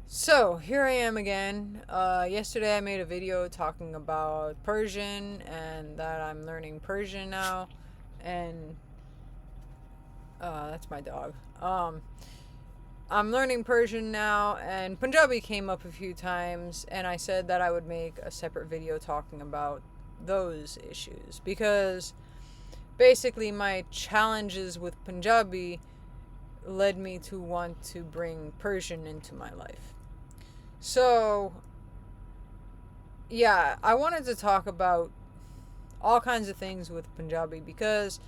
So, here I am again. Yesterday I made a video talking about Persian and that I'm learning Persian now. And, that's my dog. I'm learning Persian now, and Punjabi came up a few times, and I said that I would make a separate video talking about those issues. Because basically, my challenges with Punjabi led me to want to bring Persian into my life. So, yeah, I wanted to talk about all kinds of things with Punjabi because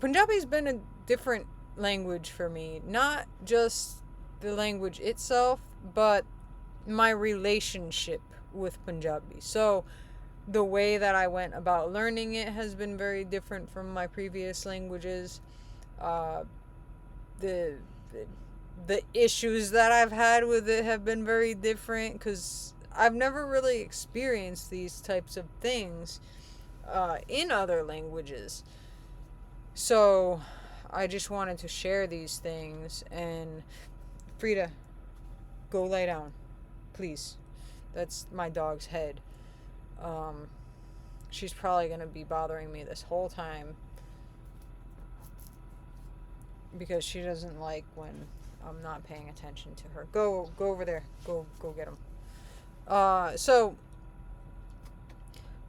Punjabi's been a different language for me. Not just the language itself, but my relationship with Punjabi. So, the way that I went about learning it has been very different from my previous languages. Uh, the, the the issues that I've had with it have been very different because I've never really experienced these types of things in other languages. So I just wanted to share these things. And Frida, go lay down, please. That's my dog's head. Um, she's probably going to be bothering me this whole time because she doesn't like when I'm not paying attention to her. Go over there. Go get him. So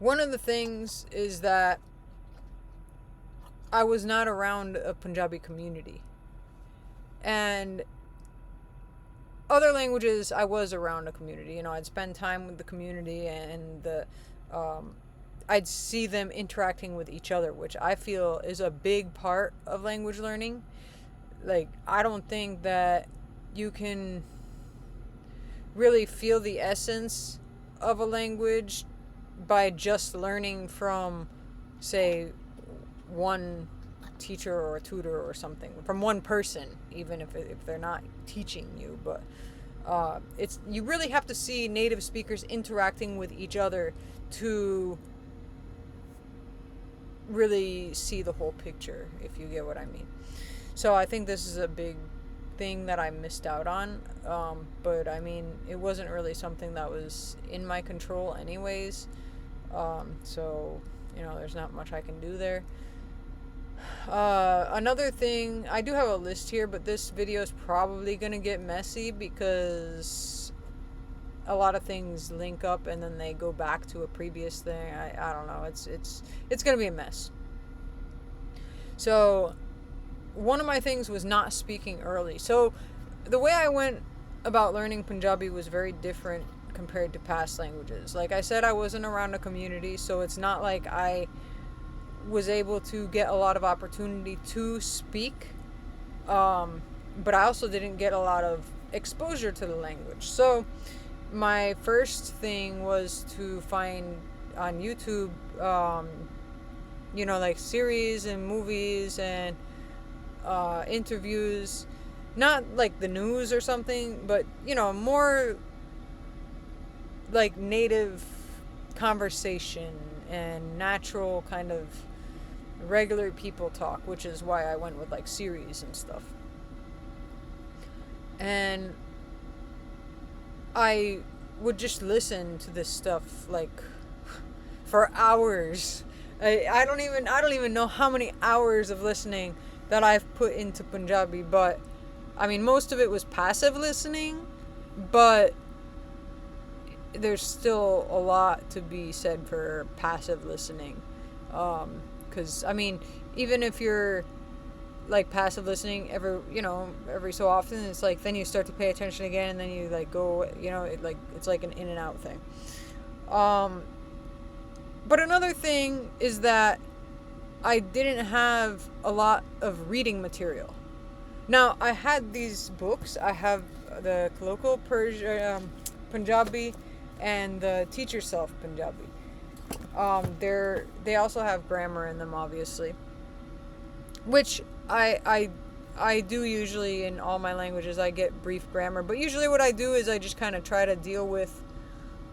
one of the things is that I was not around a Punjabi community, and other languages I was around a community. I'd spend time with the community, and I'd see them interacting with each other, which I feel is a big part of language learning. Like, I don't think that you can really feel the essence of a language by just learning from, say, one teacher or a tutor or something, from one person, even if they're not teaching you. But it's you really have to see native speakers interacting with each other to really see the whole picture, if you get what I mean. So I think this is a big thing that I missed out on. But I mean, it wasn't really something that was in my control, anyways. So, there's not much I can do there. Another thing, I do have a list here, but this video is probably going to get messy because a lot of things link up and then they go back to a previous thing. I don't know. It's going to be a mess. So, one of my things was not speaking early. So the way I went about learning Punjabi was very different compared to past languages. Like I said, I wasn't around a community, so it's not like I was able to get a lot of opportunity to speak. But I also didn't get a lot of exposure to the language. So my first thing was to find on YouTube, like series and movies and interviews, not like the news or something, but more like native conversation and natural kind of regular people talk, which is why I went with like series and stuff. And I would just listen to this stuff like for hours. I don't even know how many hours of listening that I've put into Punjabi, but I mean, most of it was passive listening, but there's still a lot to be said for passive listening. Because, I mean, even if you're like passive listening every so often, it's like then you start to pay attention again, and then you like go, it's like an in and out thing. But another thing is that I didn't have a lot of reading material. Now, I had these books. I have the Colloquial Punjabi and the Teach Yourself Punjabi. They also have grammar in them, obviously, which I do usually in all my languages. I get brief grammar, but usually what I do is I just kind of try to deal with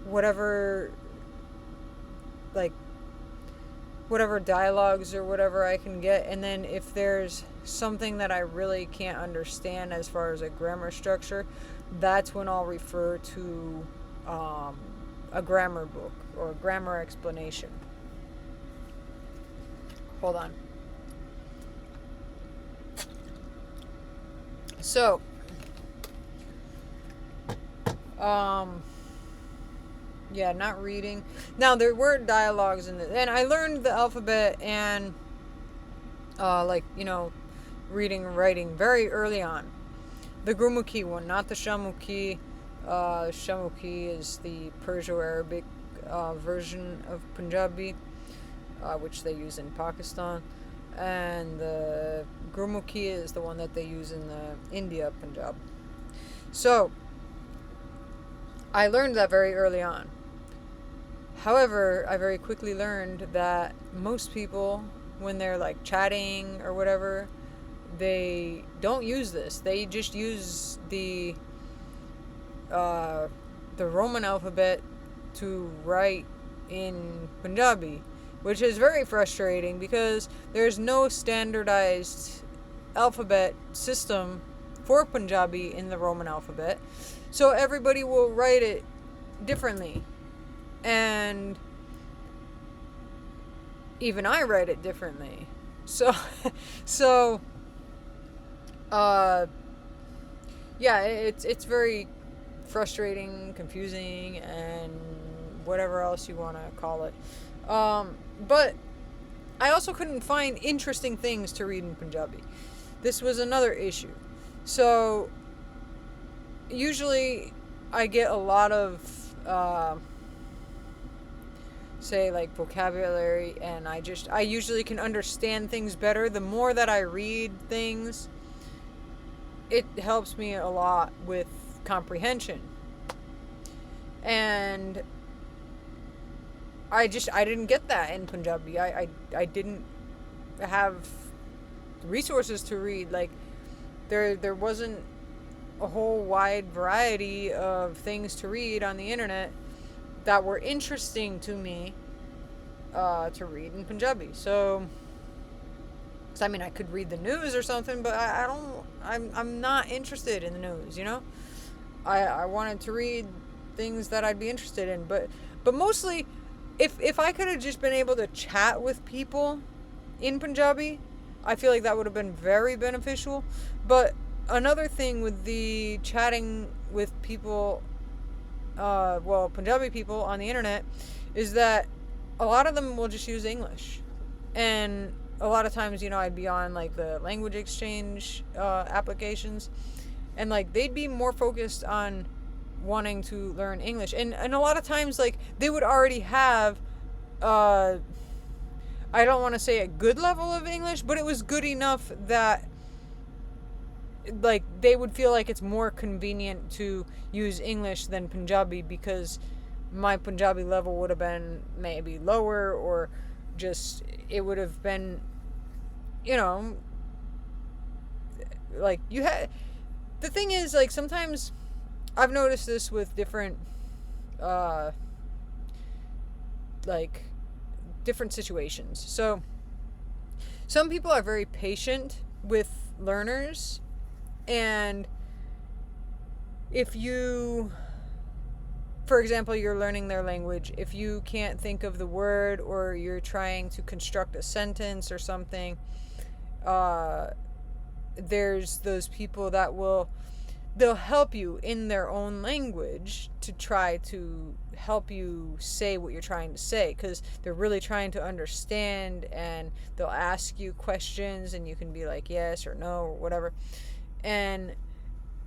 whatever, like, whatever dialogues or whatever I can get, and then if there's something that I really can't understand as far as a grammar structure, that's when I'll refer to a grammar book or a grammar explanation. Hold on. So, yeah, not reading. Now, there were dialogues in this, and I learned the alphabet and, reading and writing very early on. The Gurmukhi one, not the Shamukhi. Shamukhi is the Perso-Arabic version of Punjabi, which they use in Pakistan. And the Gurmukhi is the one that they use in the India, Punjab. So, I learned that very early on. However, I very quickly learned that most people, when they're like chatting or whatever, they don't use this. They just use the Roman alphabet to write in Punjabi, which is very frustrating because there's no standardized alphabet system for Punjabi in the Roman alphabet. So everybody will write it differently. And even I write it differently. Yeah, it's very frustrating, confusing, and whatever else you want to call it. But I also couldn't find interesting things to read in Punjabi. This was another issue. So, usually I get a lot of, say, like vocabulary, and I usually can understand things better. The more that I read things, it helps me a lot with comprehension. And I didn't get that in Punjabi. I didn't have resources to read. Like, there wasn't a whole wide variety of things to read on the internet that were interesting to me to read in Punjabi. So, I mean, I could read the news or something, but I'm not interested in the news, you know? I wanted to read things that I'd be interested in, but mostly, if I could have just been able to chat with people in Punjabi, I feel like that would have been very beneficial. But another thing with the chatting with people, Punjabi people on the internet, is that a lot of them will just use English. And a lot of times, I'd be on like the language exchange applications, and like they'd be more focused on wanting to learn English, and a lot of times like they would already have I don't want to say a good level of English, but it was good enough that like they would feel like it's more convenient to use English than Punjabi, because my Punjabi level would have been maybe lower, or just it would have been, like you had. The thing is, like, sometimes I've noticed this with different different situations. So some people are very patient with learners, and if you, for example, you're learning their language, if you can't think of the word, or you're trying to construct a sentence or something, there's those people that they'll help you in their own language to try to help you say what you're trying to say, because they're really trying to understand, and they'll ask you questions, and you can be like yes or no or whatever, and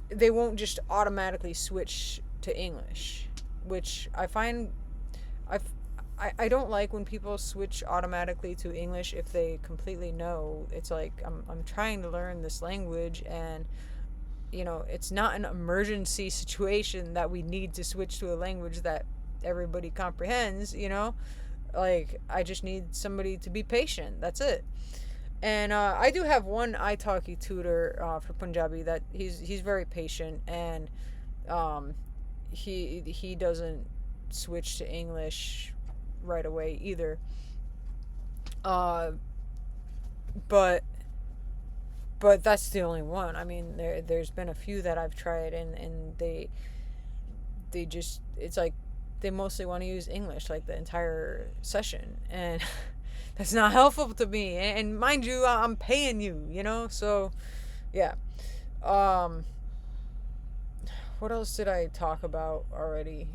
they won't just automatically switch to English, which I find I don't like when people switch automatically to English if they completely know. It's like, I'm trying to learn this language, and it's not an emergency situation that we need to switch to a language that everybody comprehends, like, I just need somebody to be patient. That's it. And I do have one italki tutor for Punjabi that he's very patient, and he doesn't switch to English right away either. But but that's the only one. I mean, there's been a few that I've tried, and they just, it's like they mostly want to use English like the entire session, and that's not helpful to me. And mind you, I'm paying you, so yeah. Um, what else did I talk about already?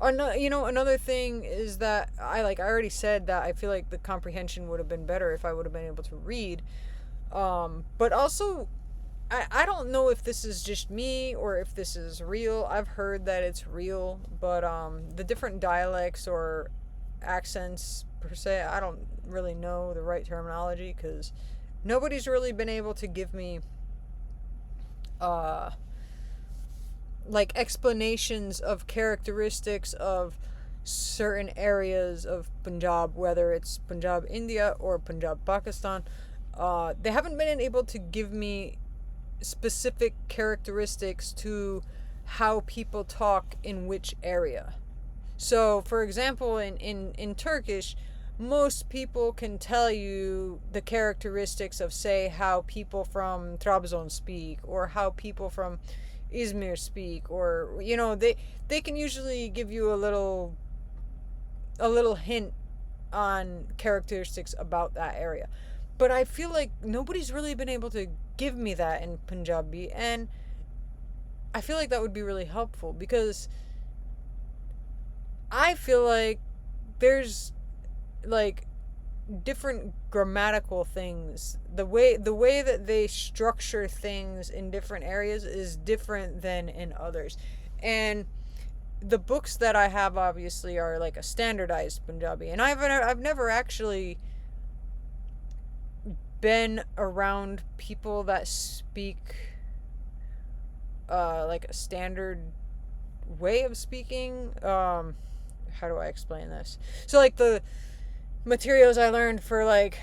Another thing is that I already said that I feel like the comprehension would have been better if I would have been able to read. But also, I don't know if this is just me or if this is real. I've heard that it's real, but the different dialects or accents per se, I don't really know the right terminology because nobody's really been able to give me uh like explanations of characteristics of certain areas of Punjab, whether it's Punjab, India, or Punjab, Pakistan. They haven't been able to give me specific characteristics to how people talk in which area. So, for example, in Turkish, most people can tell you the characteristics of, say, how people from Trabzon speak, or how people from Izmir speak, or they can usually give you a little hint on characteristics about that area. But I feel like nobody's really been able to give me that in Punjabi, and I feel like that would be really helpful because I feel like there's like different grammatical things. The way that they structure things in different areas is different than in others. And the books that I have obviously are like a standardized Punjabi, and I've never actually been around people that speak like a standard way of speaking. How do I explain this? So like the materials I learned for like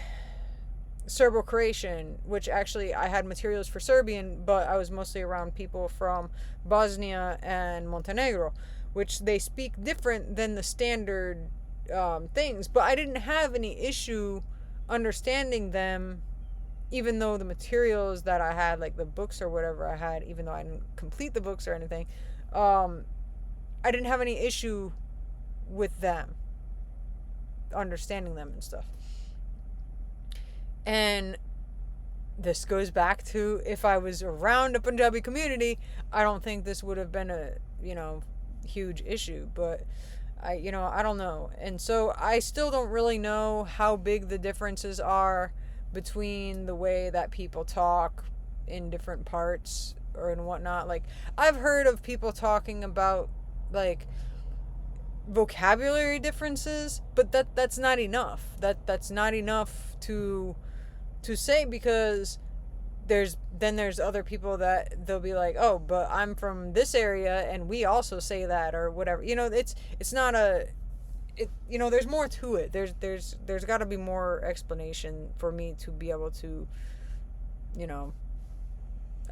Serbo-Croatian, which actually I had materials for Serbian, but I was mostly around people from Bosnia and Montenegro, which they speak different than the standard things. But I didn't have any issue understanding them, even though the materials that I had, like the books or whatever I had, even though I didn't complete the books or anything, I didn't have any issue with them, understanding them and stuff. And this goes back to, if I was around a Punjabi community, I don't think this would have been a huge issue. But I don't know. And so I still don't really know how big the differences are between the way that people talk in different parts or and whatnot. Like, I've heard of people talking about like vocabulary differences, but that's not enough. That's not enough to say, because there's other people that they'll be like, oh, but I'm from this area and we also say that, or whatever. It's not there's more to it. There's got to be more explanation for me to be able to,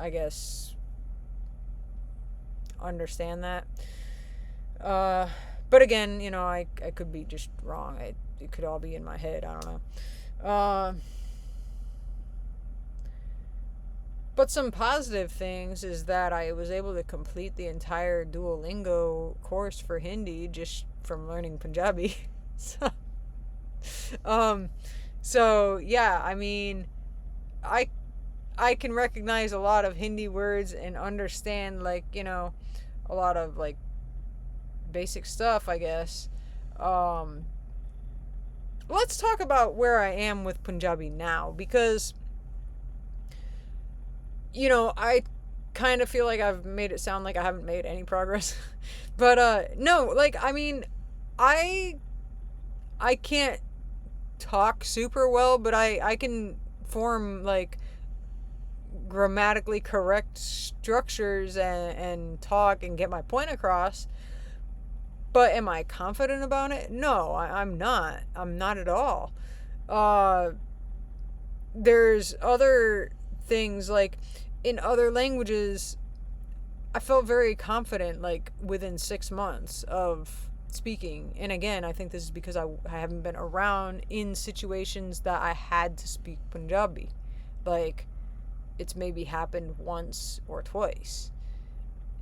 I guess, understand that. But again, I could be just wrong. It could all be in my head. I don't know. But some positive things is that I was able to complete the entire Duolingo course for Hindi just from learning Punjabi. So yeah, I mean, I can recognize a lot of Hindi words and understand, like, a lot of like basic stuff, I guess. Let's talk about where I am with Punjabi now, because I kind of feel like I've made it sound like I haven't made any progress. But no, like, I mean, I can't talk super well, but I can form like grammatically correct structures and talk and get my point across. But am I confident about it? No, I'm not. I'm not at all. There's other things, like in other languages, I felt very confident, like within 6 months of speaking. And again, I think this is because I haven't been around in situations that I had to speak Punjabi. Like, it's maybe happened once or twice,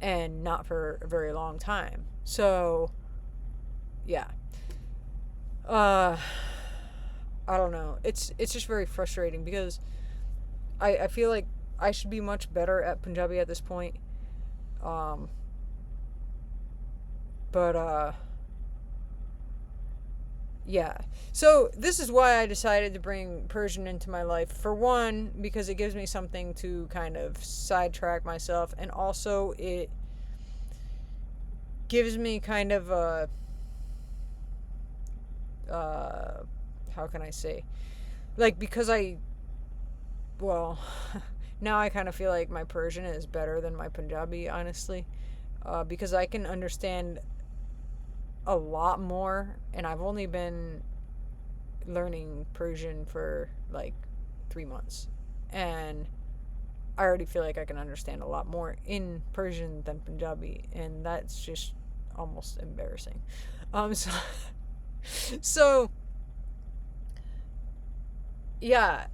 and not for a very long time. So, yeah. I don't know. It's just very frustrating because I feel like I should be much better at Punjabi at this point. Um, but yeah. So this is why I decided to bring Persian into my life. For one, because it gives me something to kind of sidetrack myself, and also it gives me kind of a how can I say, like, because well, now I kind of feel like my Persian is better than my Punjabi, honestly, because I can understand a lot more, and I've only been learning Persian for like 3 months, and I already feel like I can understand a lot more in Persian than Punjabi, and that's just almost embarrassing. So, so yeah,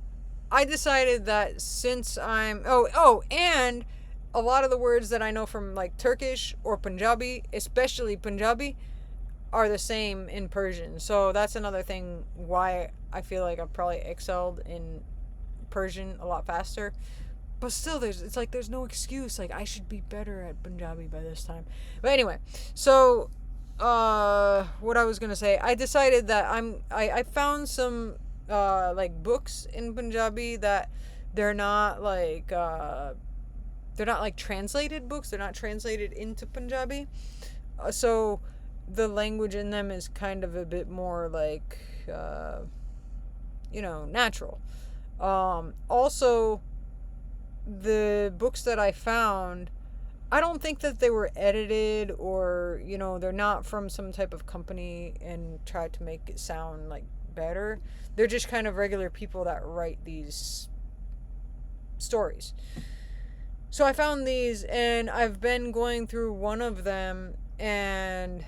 I decided that since and a lot of the words that I know from like Turkish or Punjabi, especially Punjabi, are the same in Persian. So that's another thing why I feel like I've probably excelled in Persian a lot faster. But still, there's no excuse. Like, I should be better at Punjabi by this time. But anyway, so what I was gonna say, I decided that I found some like books in Punjabi that they're not like translated books. They're not translated into Punjabi. So the language in them is kind of a bit more like natural. Also, the books that I found, I don't think that they were edited, or they're not from some type of company and tried to make it sound like better. They're just kind of regular people that write these stories. So I found these, and I've been going through one of them, and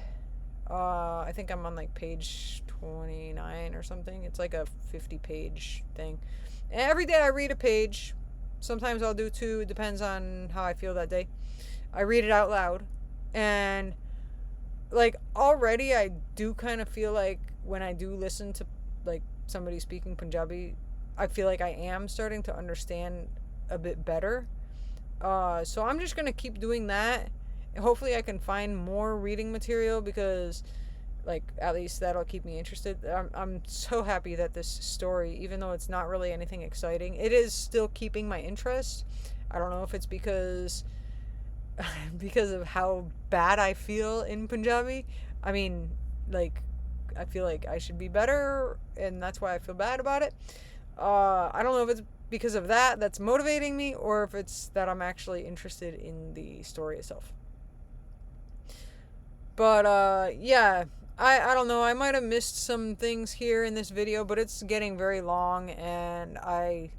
I think I'm on like page 29 or something. It's like a 50-page thing. And every day I read a page. Sometimes I'll do 2. It depends on how I feel that day. I read it out loud. And like, already I do kind of feel like when I do listen to like somebody speaking Punjabi, I feel like I am starting to understand a bit better. So I'm just going to keep doing that. Hopefully I can find more reading material, because like, at least that'll keep me interested. I'm so happy that this story, even though it's not really anything exciting, it is still keeping my interest. I don't know if it's because of how bad I feel in Punjabi. I mean, like, I feel like I should be better, and that's why I feel bad about it. I don't know if it's because of that's motivating me, or if it's that I'm actually interested in the story itself. But yeah, I don't know. I might have missed some things here in this video, but it's getting very long, and I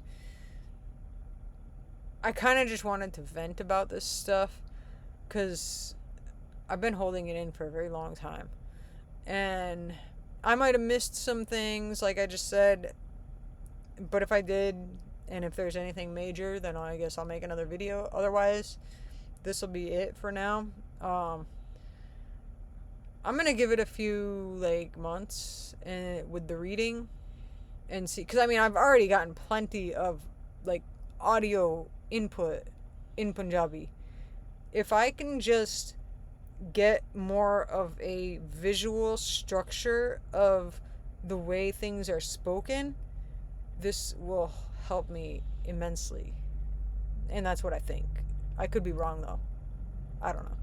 kind of just wanted to vent about this stuff, because I've been holding it in for a very long time. And I might have missed some things, like I just said, but if I did, and if there's anything major, then I guess I'll make another video. Otherwise, this will be it for now. I'm gonna give it a few like months with the reading, and see, because I mean, I've already gotten plenty of like audio input in Punjabi. If I can just get more of a visual structure of the way things are spoken, this will help me immensely. And that's what I think. I could be wrong though. I don't know.